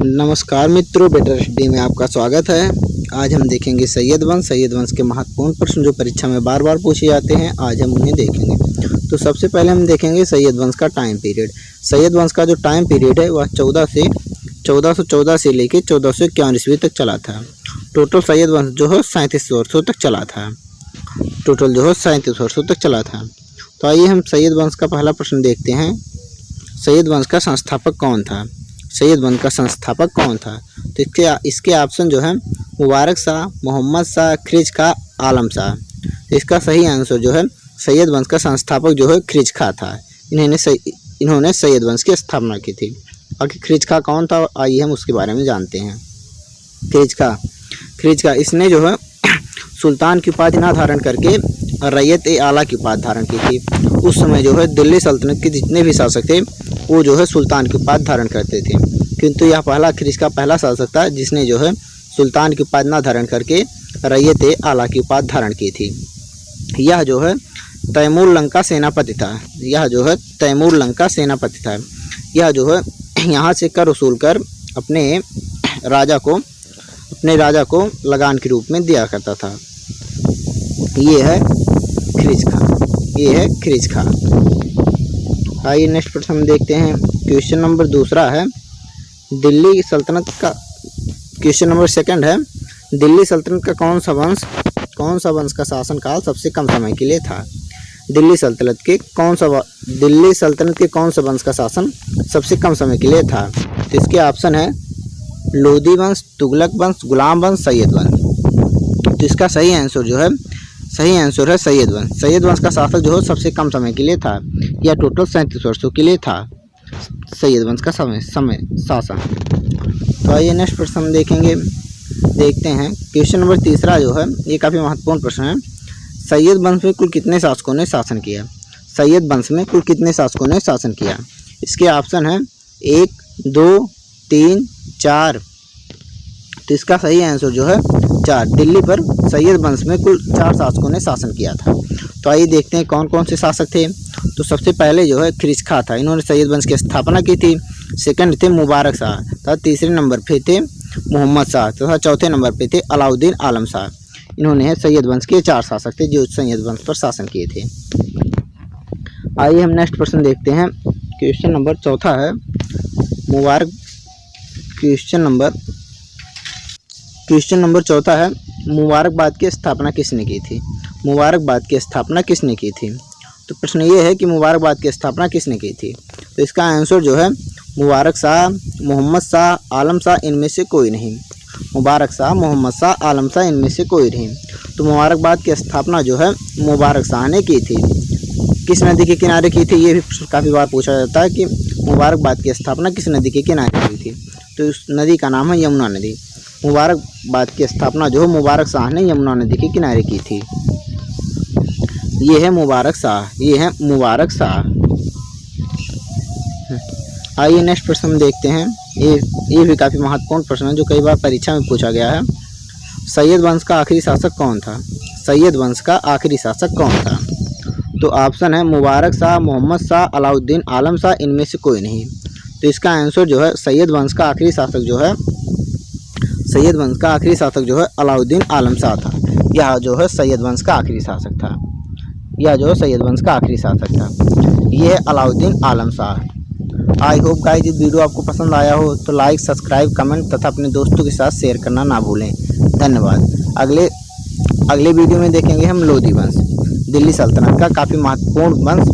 नमस्कार मित्रों, better study में आपका स्वागत है। आज हम देखेंगे सैयद वंश के महत्वपूर्ण प्रश्न जो परीक्षा में बार बार पूछे जाते हैं। आज हम उन्हें देखेंगे। तो सबसे पहले हम देखेंगे सैयद वंश का टाइम पीरियड। सैयद वंश का जो टाइम पीरियड है वह 1414 से लेकर 1451 ईस्वी तक चला था। टोटल सैयद वंश जो है 37 वर्षों तक चला था। तो आइए हम सैयद वंश का पहला प्रश्न देखते हैं। सैयद वंश का संस्थापक कौन था? तो इसके ऑप्शन जो है मुबारक शाह, मोहम्मद शाह, खिरज खां, आलम शाह। तो इसका सही आंसर जो है सैयद वंश का संस्थापक जो है खिरज खां था। इन्होंने सैयद वंश की स्थापना की थी। बाकी खिरज खां कौन था, आइए हम उसके बारे में जानते हैं। खिरज खां इसने जो है सुल्तान की उपाधि ना धारण करके रैयत-ए-आला की उपाधि धारण की थी। उस समय जो है दिल्ली सल्तनत के जितने भी शासक थे वो जो है सुल्तान की उपाधि धारण करते थे, किंतु यह खिरज खां पहला शासक था जिसने जो है सुल्तान की उपाधि ना धारण करके रैयत-ए-आला की उपाधि धारण की थी। यह जो है तैमूर लंग का सेनापति था। यह जो है यहाँ से कर वसूल कर अपने राजा को लगान के रूप में दिया करता था। ये है खिरज खां। आइए नेक्स्ट प्रश्न हम देखते हैं। क्वेश्चन नंबर दूसरा है दिल्ली सल्तनत का। क्वेश्चन नंबर सेकंड है दिल्ली सल्तनत का कौन सा वंश का शासनकाल सबसे कम समय के लिए था? दिल्ली सल्तनत के कौन सा वंश का शासन सबसे कम समय के लिए था? तो इसके ऑप्शन है लोधी वंश, तुगलक वंश, गुलाम वंश, सैयद वंश। तो इसका सही आंसर है सैयद वंश। सैयद वंश का शासक जो है सबसे कम समय के लिए था। यह टोटल 37 वर्षों के लिए था सैयद वंश का शासन। तो आइए नेक्स्ट प्रश्न हम देखते हैं। क्वेश्चन नंबर तीसरा जो है ये काफ़ी महत्वपूर्ण प्रश्न है। सैयद वंश में कुल कितने शासकों ने शासन किया? इसके ऑप्शन है 1, 2, 3, 4। तो इसका सही आंसर जो है 4। दिल्ली पर सैयद वंश में कुल 4 शासकों ने शासन किया था। तो आइए देखते हैं कौन कौन से शासक थे। तो सबसे पहले जो है खिरज खां था। इन्होंने सैयद वंश की स्थापना की थी। सेकंड थे मुबारक शाह तथा तीसरे नंबर पे थे मोहम्मद शाह तथा चौथे नंबर पे थे अलाउद्दीन आलम शाह। इन्होंने सैयद वंश के 4 शासक थे जो सैयद वंश पर शासन किए थे। आइए हम नेक्स्ट प्रश्न देखते हैं। क्वेश्चन नंबर चौथा है मुबारकबाद की स्थापना किसने की थी? तो प्रश्न ये है कि मुबारकबाद की स्थापना किसने की थी? तो इसका आंसर जो है मुबारक शाह, मोहम्मद शाह, आलम शाह, इनमें से कोई नहीं। तो मुबारकबाद की स्थापना जो है मुबारक शाह ने की थी। किस नदी के किनारे की थी, ये भी काफ़ी बार पूछा जाता है कि मुबारकबाद की स्थापना किस नदी के किनारे की थी। तो उस नदी का नाम है यमुना नदी। मुबारकबाद की स्थापना जो है मुबारक शाह ने यमुना नदी के किनारे की थी। ये है मुबारक शाह। आइए नेक्स्ट प्रश्न हम देखते हैं। ये भी काफ़ी महत्वपूर्ण प्रश्न है जो कई बार परीक्षा में पूछा गया है। सैयद वंश का आखिरी शासक कौन था? तो ऑप्शन है मुबारक शाह, मोहम्मद शाह, अलाउद्दीन आलम शाह, इनमें से कोई नहीं। तो इसका आंसर जो है सैयद वंश का आखिरी शासक जो है अलाउद्दीन आलम शाह था। यह जो है सैयद वंश का आखिरी शासक था। ये है अलाउद्दीन आलम शाह। आई होप गाइस इस वीडियो आपको पसंद आया हो तो लाइक, सब्सक्राइब, कमेंट तथा अपने दोस्तों के साथ शेयर करना ना भूलें। धन्यवाद। अगले वीडियो में देखेंगे हम लोधी वंश। दिल्ली सल्तनत का काफ़ी महत्वपूर्ण वंश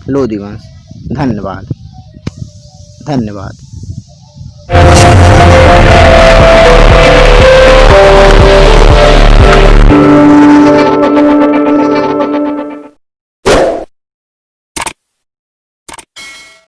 लोधी वंश। धन्यवाद।